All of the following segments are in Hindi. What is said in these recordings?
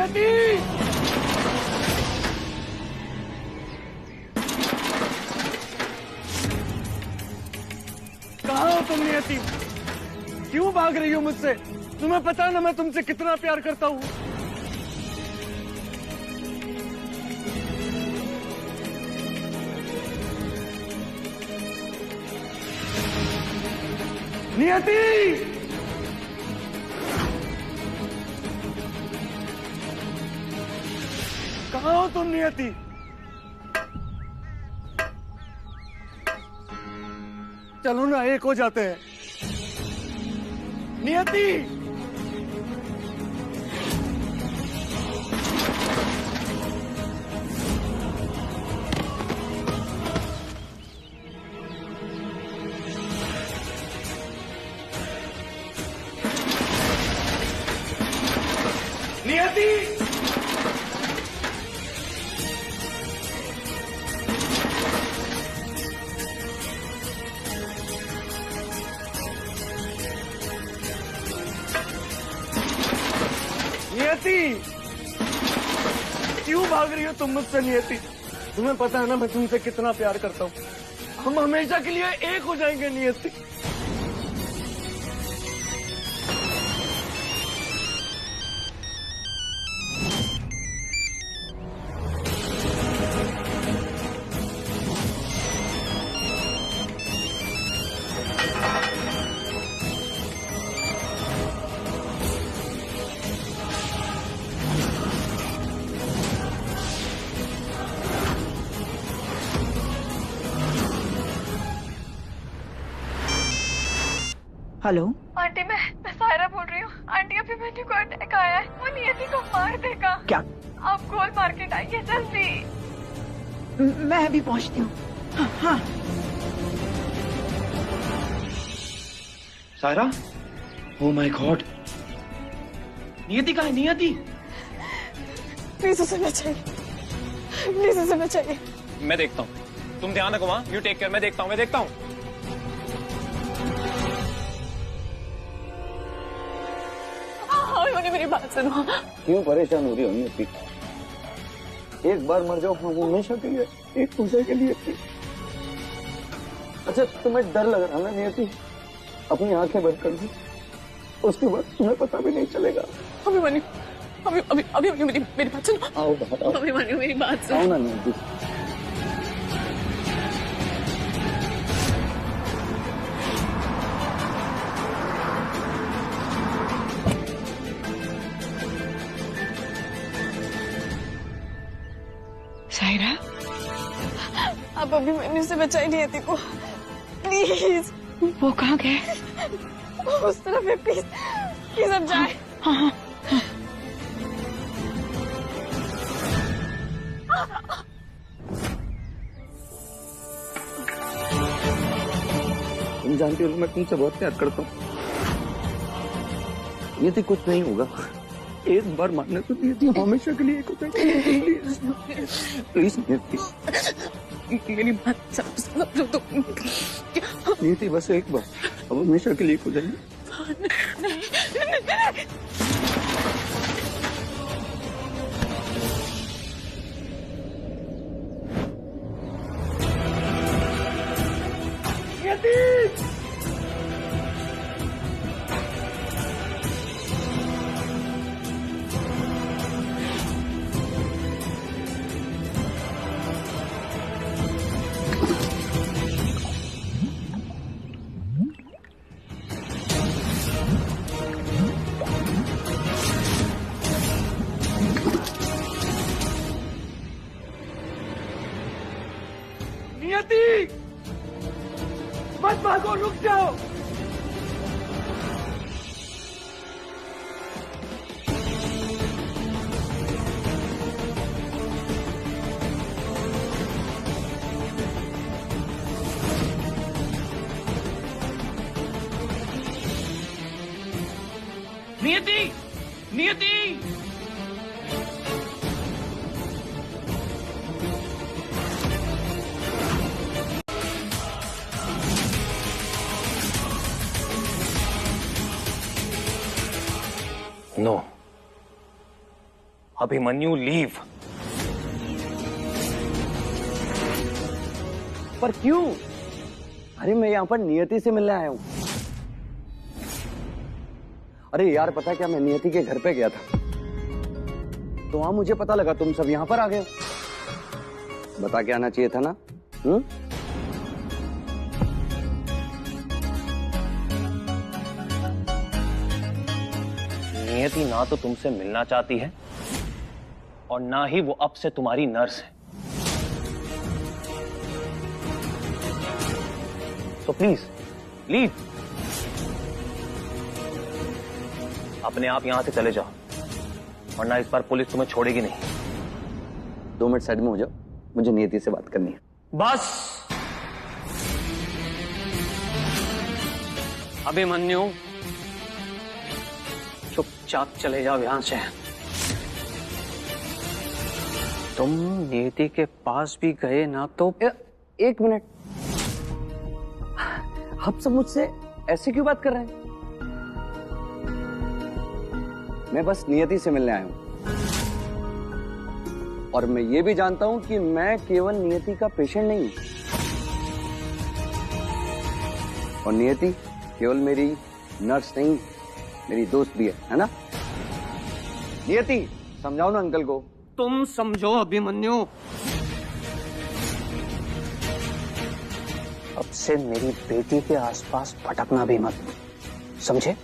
नियति! कहाँ हो तुम नियति? क्यों भाग रही हो मुझसे? तुम्हें पता है ना मैं तुमसे कितना प्यार करता हूँ। नियति! कहाँ हो तुम नियति? चलो ना एक हो जाते हैं। नियति! नियति! नियति! क्यों भाग रही हो तुम मुझसे नियति? तुम्हें पता है ना मैं तुमसे कितना प्यार करता हूँ। हम हमेशा के लिए एक हो जाएंगे नियति। हेलो आंटी, मैं सायरा बोल रही हूँ। आंटी, अभी मैंने को अटैक आया है, वो नियति को मार देगा। क्या? आप गोल मार्केट आइए जल्दी। मैं अभी पहुंचती हूँ। हाँ, हाँ। Saira? Oh my god! Niyati कहाँ है? नियति! प्लीज उसे बचाइए, प्लीज उसे बचाइए। मैं देखता हूँ, तुम ध्यान रखो। वहाँ यू टेक केयर। मैं देखता हूँ। मेरी बात सुनो। क्यों परेशान हो रही हो नियति? एक बार मर जाओ, हम हमेशा के लिए एक दूसरे के लिए थी। अच्छा, तुम्हें डर लग रहा है ना नियति? अपनी आंखें बंद कर दो, उसके बाद तुम्हें पता भी नहीं चलेगा। अभी मेरी बात सुनो। आओ बाहर आओ। अभी मेरी बात सुनो। आओ ना नियति। सायरा, अब अभी मैंने उसे बचाई नियति को, प्लीज। वो कहाँ गए? उस तरफ है, प्लीज प्लीज अब जाए। हाँ, हाँ, हाँ। तुम जानती हो मैं तुमसे बहुत प्यार करता हूँ नियति। कुछ नहीं होगा, एक बार मारने तो नियति हमेशा के लिए एक होता है। प्लीज नियति, मेरी बात समझो तो। नियति बस एक बार, अब हमेशा के लिए एक हो जाएंगे। नियति! मत भागो, रुक जाओ। नियति! नियति! No, Abhimanyu leave. पर क्यों? अरे मैं यहाँ पर नियति से मिलने आया हूँ। अरे यार पता है क्या, मैं नियति के घर पे गया था तो वहां मुझे पता लगा तुम सब यहाँ पर आ गए हो। बता के आना चाहिए था ना? नियति ना तो तुमसे मिलना चाहती है और ना ही वो अब से तुम्हारी नर्स है। तो प्लीज लीव। अपने आप यहां से चले जाओ वरना इस बार पुलिस तुम्हें छोड़ेगी नहीं। 2 मिनट साइड में हो जाओ, मुझे नियति से बात करनी है। बस अभिमन्यु चुपचाप चले जाओ यहां से। तुम नियति के पास भी गए ना तो 1 मिनट, आप सब मुझसे ऐसे क्यों बात कर रहे हैं? मैं बस नियति से मिलने आया हूं और मैं ये भी जानता हूं कि मैं केवल नियति का पेशेंट नहीं हूं और नियति केवल मेरी नर्स नहीं, मेरी दोस्त भी है ना? नियति समझाओ ना अंकल को। तुम समझो अभिमन्यु, अब से मेरी बेटी के आसपास भटकना भी मत, समझे?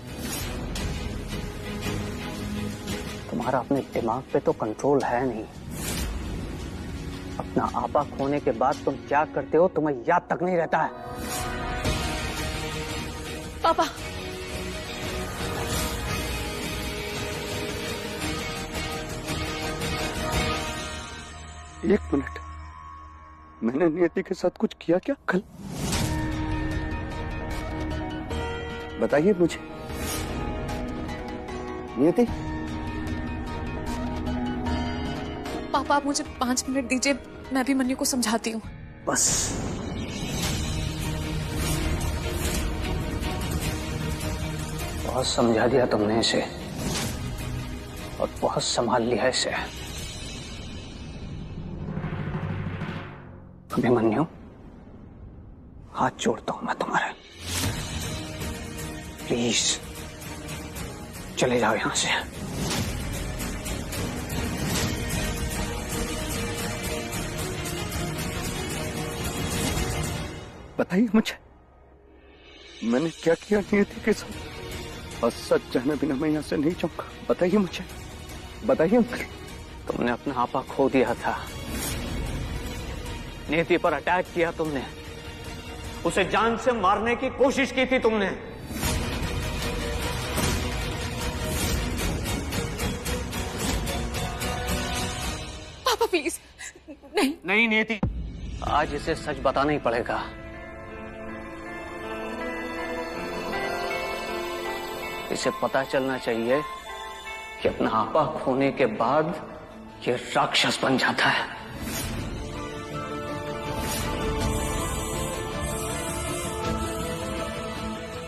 तुम्हारा अपने दिमाग पे तो कंट्रोल है नहीं। अपना आपा खोने के बाद तुम क्या करते हो तुम्हें याद तक नहीं रहता है। पापा, एक मिनट, मैंने नियति के साथ कुछ किया क्या कल? बताइए मुझे नियति। पापा आप मुझे 5 मिनट दीजिए, मैं भी मन्नू को समझाती हूँ। बस बहुत समझा दिया तुमने इसे और बहुत संभाल लिया इसे। अभिमन्यु हाथ जोड़ता हूं मैं तुम्हारे, प्लीज चले जाओ यहां से। बताइए मुझे, मैंने क्या किया नियति के साथ? और सच जाने बिना मैं यहां से नहीं जाऊंगा। बताइए मुझे, बताइए। तुमने अपना आपा खो दिया था, नियति पर अटैक किया तुमने, उसे जान से मारने की कोशिश की थी तुमने। पापा प्लीज नहीं। नहीं नियति, आज इसे सच बताना ही पड़ेगा। इसे पता चलना चाहिए कि अपना आपा खोने के बाद ये राक्षस बन जाता है।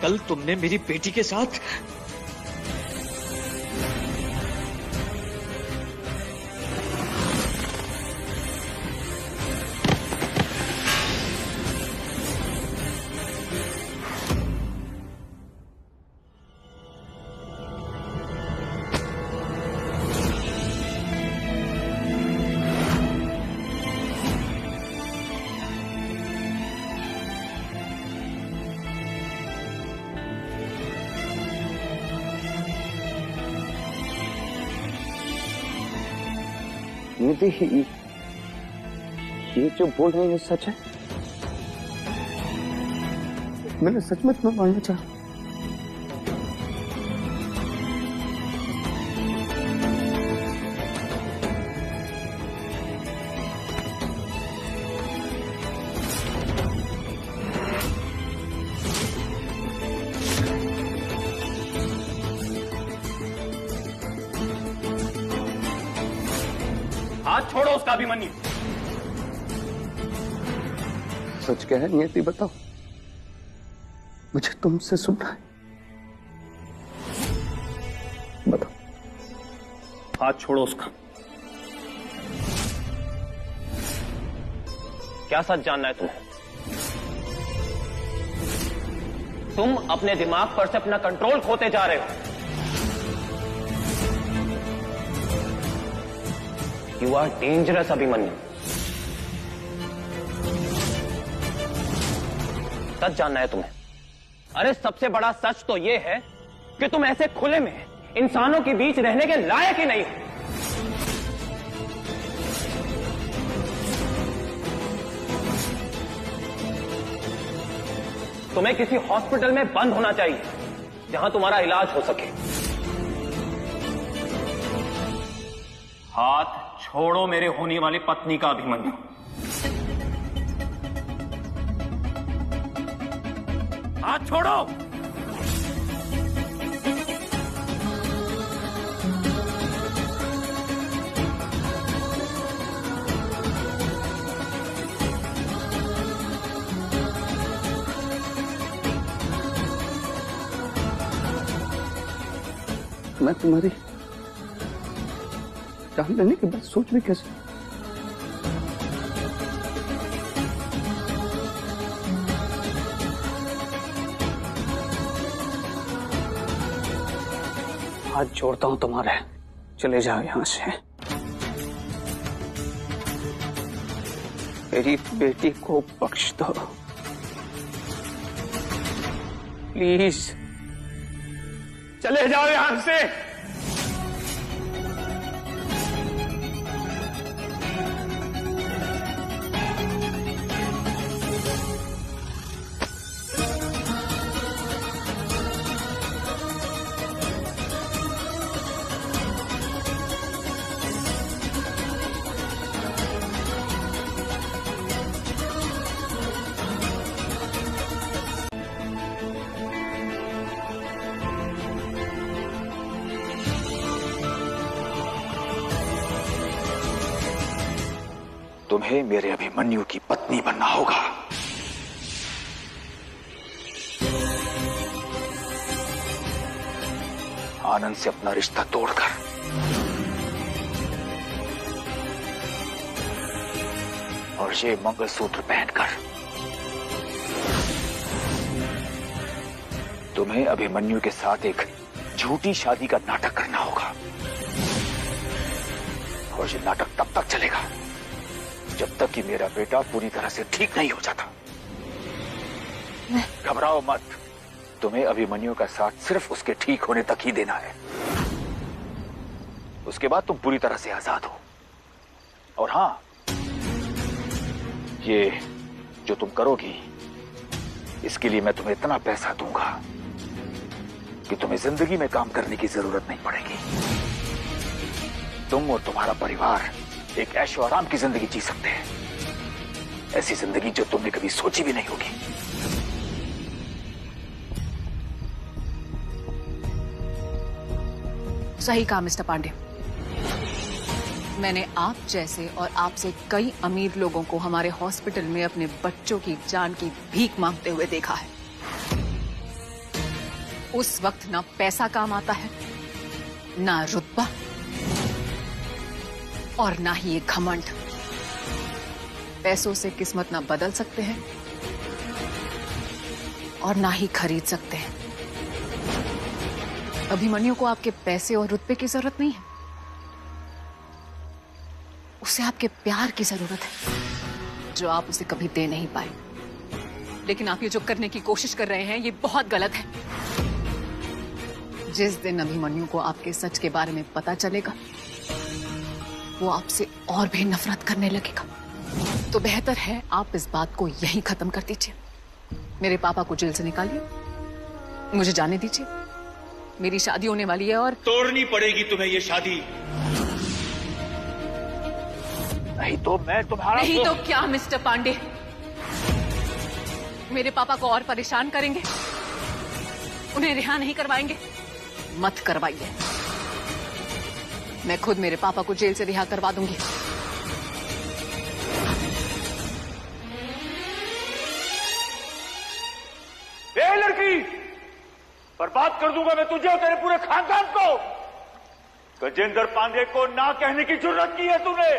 कल तुमने मेरी बेटी के साथ नियति, ये जो बोल रहे हैं सच है? मैंने सच में तुम्हें मारना चाहा। हाथ छोड़ो उसका अभिमन्यु। सच क्या है नियति, बताओ मुझे, तुमसे सुनना है। बताओ। हाथ छोड़ो उसका। क्या सच जानना है तुम्हें? तुम अपने दिमाग पर से अपना कंट्रोल खोते जा रहे हो। You are dangerous Abhimanyu. सच जानना है तुम्हें? अरे सबसे बड़ा सच तो यह है कि तुम ऐसे खुले में इंसानों के बीच रहने के लायक ही नहीं हो। तुम्हें किसी हॉस्पिटल में बंद होना चाहिए जहां तुम्हारा इलाज हो सके। हाथ छोड़ो मेरे होने वाली पत्नी का अभिमन्यु। हाथ छोड़ो। मैं तुम्हारी जान लेने के बाद सोच भी कैसे? हाथ जोड़ता हूं तुम्हारे, चले जाओ यहां से। मेरी बेटी को बख्श दो प्लीज। चले जाओ यहां से। तुम्हें मेरे अभिमन्यु की पत्नी बनना होगा। आनंद से अपना रिश्ता तोड़कर और ये मंगलसूत्र पहनकर तुम्हें अभिमन्यु के साथ एक झूठी शादी का नाटक करना होगा। और ये नाटक तब तक चलेगा जब तक कि मेरा बेटा पूरी तरह से ठीक नहीं हो जाता। घबराओ मत, तुम्हें अभिमन्यु का साथ सिर्फ उसके ठीक होने तक ही देना है। उसके बाद तुम पूरी तरह से आजाद हो। और हां, ये जो तुम करोगी इसके लिए मैं तुम्हें इतना पैसा दूंगा कि तुम्हें जिंदगी में काम करने की जरूरत नहीं पड़ेगी। तुम और तुम्हारा परिवार एक ऐशो आराम की जिंदगी जी सकते हैं, ऐसी जिंदगी जो तुमने कभी सोची भी नहीं होगी। सही कहा मिस्टर पांडे। मैंने आप जैसे और आपसे कई अमीर लोगों को हमारे हॉस्पिटल में अपने बच्चों की जान की भीख मांगते हुए देखा है। उस वक्त ना पैसा काम आता है, ना रुतबा, और ना ही ये घमंड। पैसों से किस्मत ना बदल सकते हैं और ना ही खरीद सकते हैं। अभिमन्यु को आपके पैसे और रुतबे की जरूरत नहीं है, उसे आपके प्यार की जरूरत है जो आप उसे कभी दे नहीं पाए। लेकिन आप ये जो करने की कोशिश कर रहे हैं ये बहुत गलत है। जिस दिन अभिमन्यु को आपके सच के बारे में पता चलेगा वो आपसे और भी नफरत करने लगेगा। तो बेहतर है आप इस बात को यहीं खत्म कर दीजिए। मेरे पापा को जेल से निकालिए, मुझे जाने दीजिए। मेरी शादी होने वाली है और तोड़नी पड़ेगी तुम्हें ये शादी, नहीं तो मैं तुम्हारा नहीं तो क्या मिस्टर पांडे, मेरे पापा को और परेशान करेंगे, उन्हें रिहा नहीं करवाएंगे? मत करवाइए, मैं खुद मेरे पापा को जेल से रिहा करवा दूंगी। ए लड़की, बर्बाद कर दूंगा मैं तुझे और तेरे पूरे खानदान को। गजेंद्र पांडे को ना कहने की जरूरत की है तूने।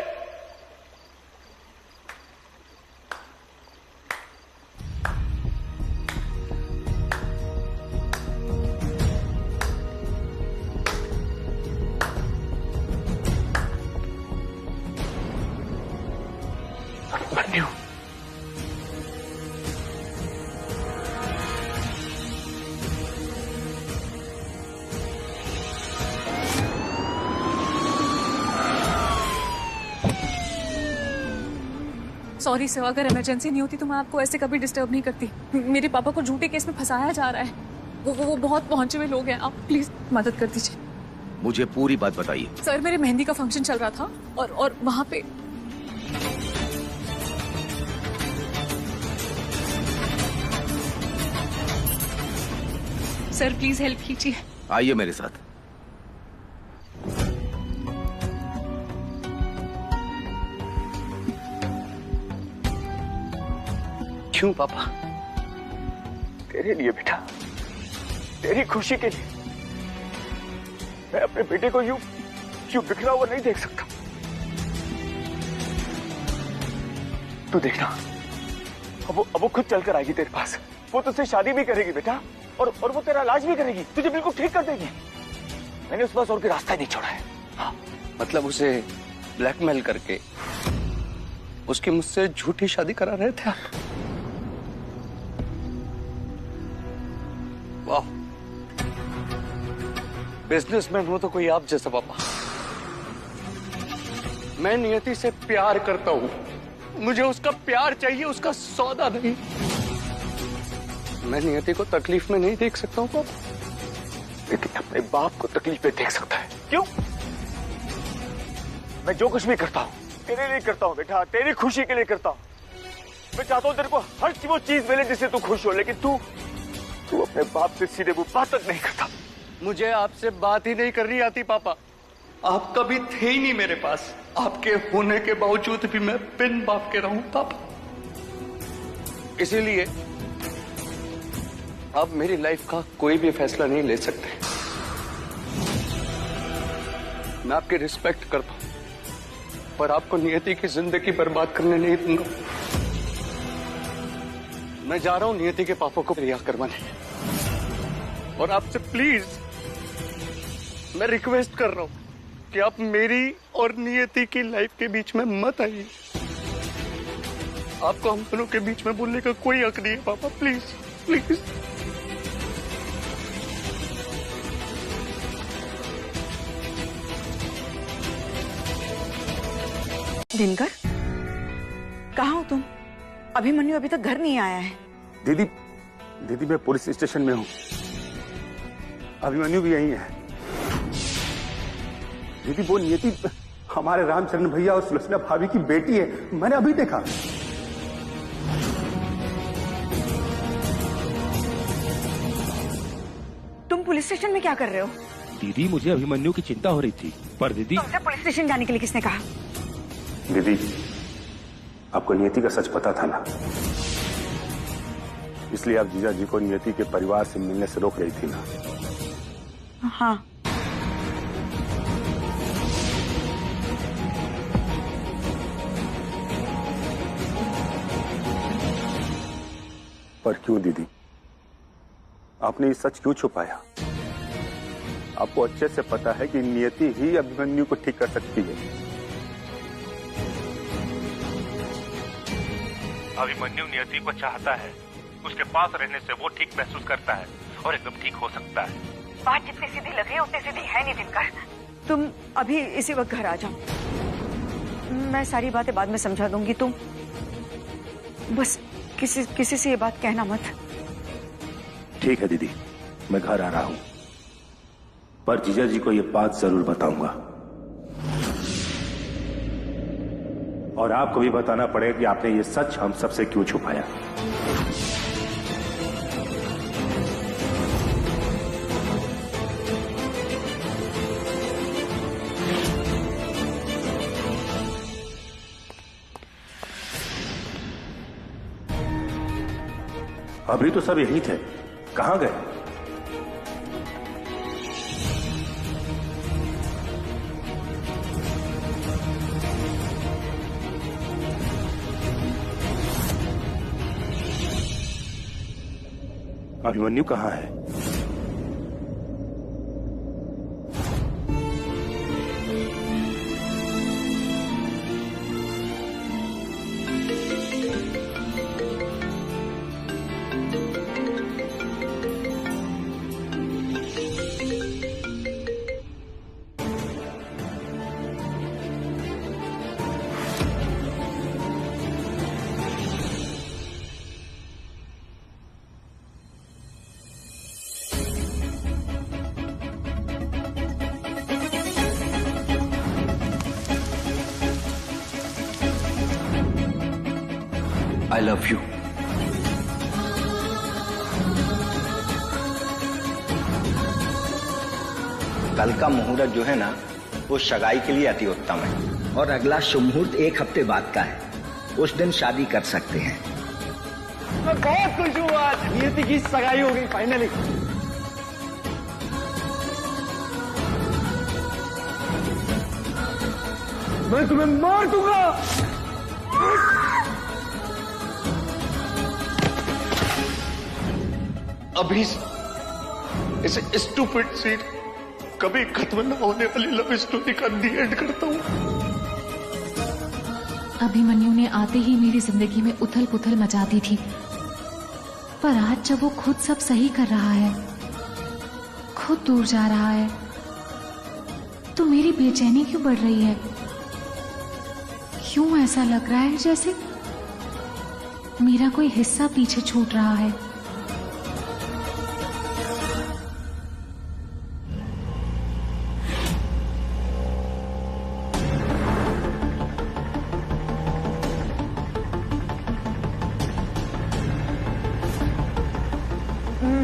सॉरी सर, अगर इमरजेंसी नहीं होती तो मैं आपको ऐसे कभी डिस्टर्ब नहीं करती। मेरे पापा को झूठे केस में फंसाया जा रहा है। वो बहुत पहुंचे हुए लोग हैं, आप प्लीज मदद कर दीजिए। मुझे पूरी बात बताइए। सर, मेरे मेहंदी का फंक्शन चल रहा था और वहां पे सर प्लीज हेल्प कीजिए। आइए मेरे साथ। क्यों पापा? तेरे लिए बेटा, तेरी खुशी के लिए मैं अपने बेटे को यूं बिखरा हुआ नहीं देख सकता। तू देखना, अब वो खुद चलकर आएगी तेरे पास। वो तुझसे शादी भी करेगी बेटा, और वो तेरा इलाज भी करेगी, तुझे बिल्कुल ठीक कर देगी। मैंने उस पास और कोई रास्ता ही नहीं छोड़ा है। हाँ। मतलब उसे ब्लैकमेल करके उसकी मुझसे झूठी शादी करा रहे थे आप? वाह, बिजनेसमैन हो तो कोई आप जैसा पापा। मैं नियति से प्यार करता हूं, मुझे उसका प्यार चाहिए, उसका सौदा नहीं। मैं नियति को तकलीफ में नहीं देख सकता हूं पापा। लेकिन अपने बाप को तकलीफ में देख सकता है। क्यों? मैं जो कुछ भी करता हूं तेरे लिए करता हूं बेटा, तेरी खुशी के लिए करता हूं। मैं चाहता हूं तेरे को हर वो चीज मिले जिससे तू खुश हो, लेकिन तू अपने बाप से सीधे वो बात तक नहीं करता। मुझे आपसे बात ही नहीं करनी आती पापा। आप कभी थे ही नहीं मेरे पास। आपके होने के बावजूद भी मैं बिन बाप के रहूं पापा। इसीलिए आप मेरी लाइफ का कोई भी फैसला नहीं ले सकते। मैं आपकी रिस्पेक्ट करता हूं, पर आपको नियति की जिंदगी बर्बाद करने नहीं दूंगा। मैं जा रहा हूं नियति के पापा को रिहा करवाने, और आपसे प्लीज मैं रिक्वेस्ट कर रहा हूं कि आप मेरी और नियति की लाइफ के बीच में मत आइए। आपको हम दोनों के बीच में बोलने का कोई हक नहीं है पापा, प्लीज प्लीज। दिनकर, कहाँ हो तुम? अभिमन्यु अभी तक घर नहीं आया है। दीदी मैं पुलिस स्टेशन में हूँ। अभिमन्यु भी यही है। दीदी वो नियति हमारे रामचंद्र भैया और सुलक्षणा भाभी की बेटी है, मैंने अभी देखा। तुम पुलिस स्टेशन में क्या कर रहे हो? दीदी मुझे अभिमन्यु की चिंता हो रही थी, पर दीदी तुमसे पुलिस स्टेशन जाने के लिए किसने कहा? दीदी आपको नियति का सच पता था ना, इसलिए आप जीजा जी को नियति के परिवार से मिलने से रोक रही थी ना? हाँ। पर क्यों दीदी? आपने ये सच क्यों छुपाया? आपको अच्छे से पता है कि नियति ही अभिमन्यु को ठीक कर सकती है। अभिमन्यु नियति को चाहता है, उसके पास रहने से वो ठीक महसूस करता है और एकदम ठीक हो सकता है। बात जितनी सीधी लग रही है उतनी सीधी है नहीं दिनकर। तुम अभी इसी वक्त घर आ जाओ, मैं सारी बातें बाद में समझा दूंगी। तुम बस किसी से ये बात कहना मत। ठीक है दीदी, मैं घर आ रहा हूं, पर जीजा जी को ये बात जरूर बताऊंगा, और आपको भी बताना पड़ेगा कि आपने ये सच हम सबसे क्यों छुपाया। अभी तो सब यही थे, कहां गए? अभिमन्यु कहाँ है? Love you. कल का मुहूर्त जो है ना, वो सगाई के लिए अति उत्तम है, और अगला शुभ मुहूर्त 1 हफ्ते बाद का है। उस दिन शादी कर सकते हैं। मैं बहुत खुश हूँ आज, नियति की सगाई हो गई फाइनली। मैं तुम्हें मार दूंगा। अभी इसे स्टूपिड सी कभी खत्म न होने वाली लव स्टोरी का दी एंड करता हूँ। अभिमन्यु ने आते ही मेरी जिंदगी में उथल पुथल मचा दी थी, पर आज जब वो खुद सब सही कर रहा है, खुद दूर जा रहा है, तो मेरी बेचैनी क्यों बढ़ रही है? क्यों ऐसा लग रहा है जैसे मेरा कोई हिस्सा पीछे छूट रहा है?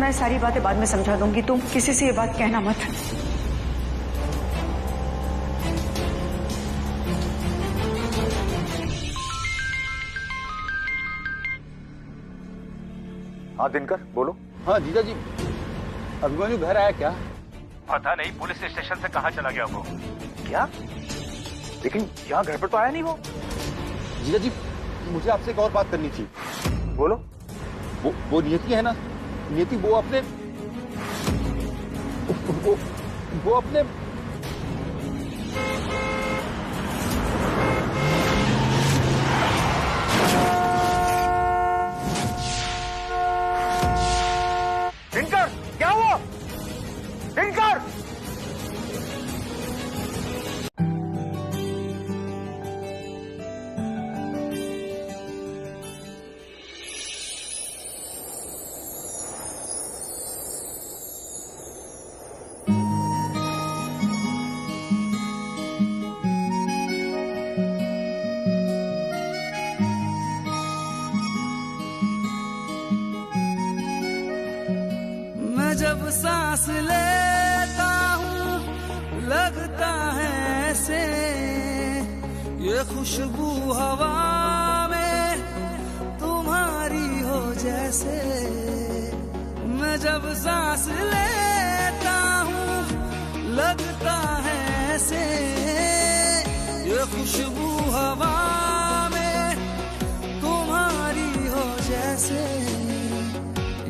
मैं सारी बातें बाद में समझा दूंगी, तुम किसी से ये बात कहना मत। हाँ दिनकर बोलो। हाँ जीजा जी, अभिमन्यु घर आया क्या? पता नहीं, पुलिस स्टेशन से कहाँ चला गया वो। क्या? लेकिन यहाँ घर पर तो आया नहीं वो। जीजा जी, मुझे आपसे एक और बात करनी थी। बोलो। वो नियति है ना, नियति वो अपने दिनकर, क्या हुआ? दिनकर! जब सांस लेता हूँ लगता है ऐसे ये खुशबू हवा में तुम्हारी हो जैसे। मैं जब सांस लेता हूँ लगता है ऐसे ये खुशबू हवा में तुम्हारी हो जैसे।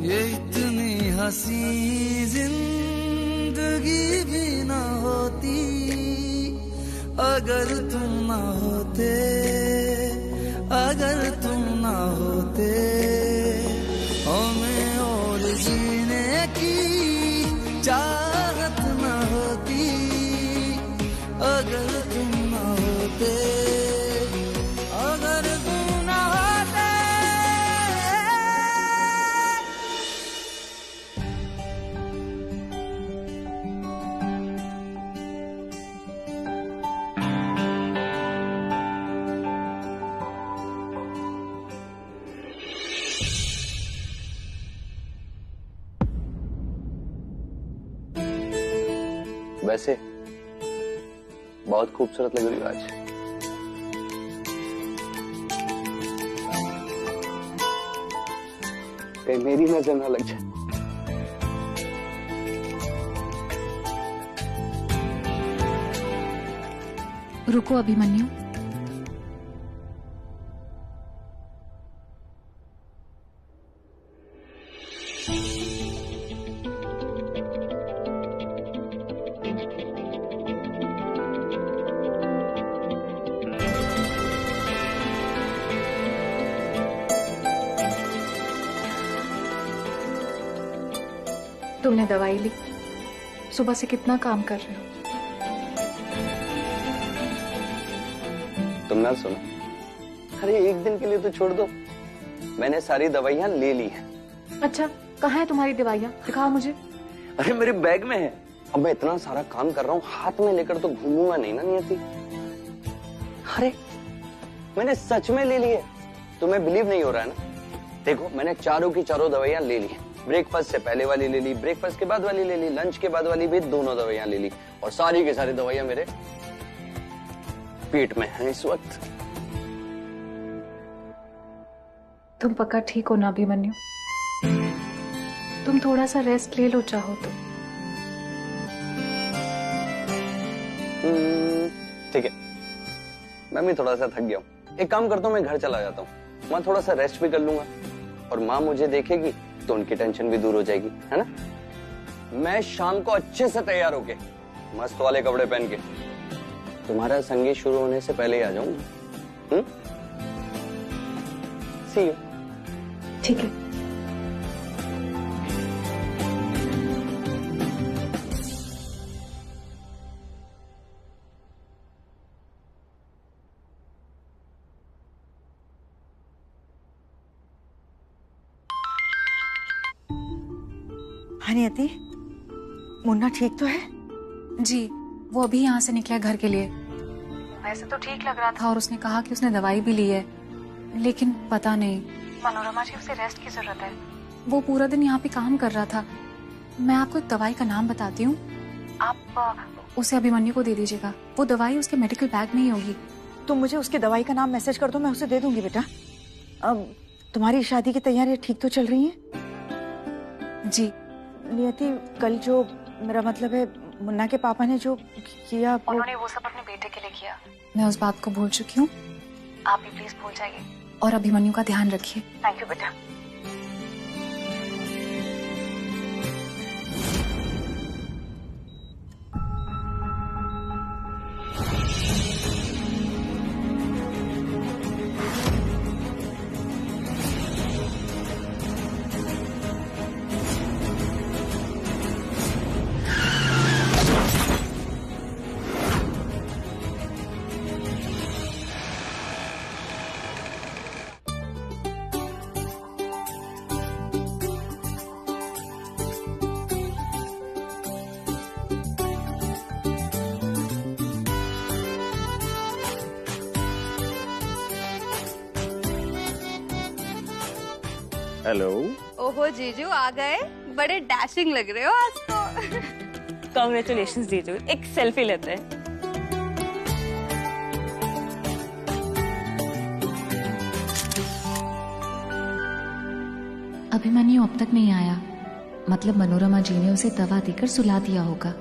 ये इतनी हसी जिंदगी भी न होती अगर तुम न होते, अगर तुम न होते। हमें और जीने की चाहत न होती अगर तुम न होते, अगर तुम न होते। वैसे बहुत खूबसूरत लग रही हो आज। कहीं मेरी नजर ना लग जाए। रुको अभिमन्यु, तुमने दवाई ली? सुबह से कितना काम कर रहे हो? तुम ना सुनो। अरे एक दिन के लिए तो छोड़ दो, मैंने सारी दवाइयां ले ली हैं। अच्छा, कहाँ है तुम्हारी दवाइयाँ? दिखाओ मुझे। अरे मेरे बैग में है। अब मैं इतना सारा काम कर रहा हूँ, हाथ में लेकर तो घूमूंगा नहीं ना नियति। अरे मैंने सच में ले लिए। तुम्हें बिलीव नहीं हो रहा है ना? देखो मैंने चारों की चारों दवाइयां ले ली। ब्रेकफास्ट से पहले वाली ले ली, ब्रेकफास्ट के बाद वाली ले ली, लंच के बाद वाली भी दोनों दवाइयां ले ली, और सारी की सारी दवाइयां मेरे पेट में हैं इस वक्त। तुम पक्का ठीक हो ना अभिमन्यु? तुम थोड़ा सा रेस्ट ले लो चाहो तो। ठीक है, मैं भी थोड़ा सा थक गया हूँ। एक काम करता हूँ, मैं घर चला जाता हूँ, वहां थोड़ा सा रेस्ट भी कर लूंगा, और माँ मुझे देखेगी तो उनकी टेंशन भी दूर हो जाएगी, है ना? मैं शाम को अच्छे से तैयार होके मस्त वाले कपड़े पहन के तुम्हारा संगीत शुरू होने से पहले ही आ जाऊंगा। सी यू। ठीक है। हाँ नियति, मुन्ना ठीक तो है? जी, वो अभी यहाँ से निकला घर के लिए। वैसे तो ठीक लग रहा था और उसने कहा कि उसने दवाई भी ली है, लेकिन पता नहीं। मनोरमा जी, उसे रेस्ट की जरूरत है। वो पूरा दिन यहाँ पे काम कर रहा था। मैं आपको एक दवाई का नाम बताती हूँ, आप उसे अभिमन्यु को दे दीजिएगा। वो दवाई उसके मेडिकल बैग में ही होगी। तुम मुझे उसकी दवाई का नाम मैसेज कर दो, मैं उसे दे दूंगी बेटा। अब तुम्हारी शादी की तैयारियां ठीक तो चल रही हैं? जी। नियति, कल जो मेरा मतलब है मुन्ना के पापा ने जो किया, उन्होंने वो सब अपने बेटे के लिए किया। मैं उस बात को भूल चुकी हूँ, आप भी प्लीज भूल जाइए और अभिमन्यु का ध्यान रखिए। थैंक यू बेटा। हेलो। ओहो जीजू आ गए, बड़े डैशिंग लग रहे हो आज तो। कांग्रेचुलेशंस जीजू, एक सेल्फी लेते हैं। अभिमन्यु अब तक नहीं आया। मतलब मनोरमा जी ने उसे दवा देकर सुला दिया होगा।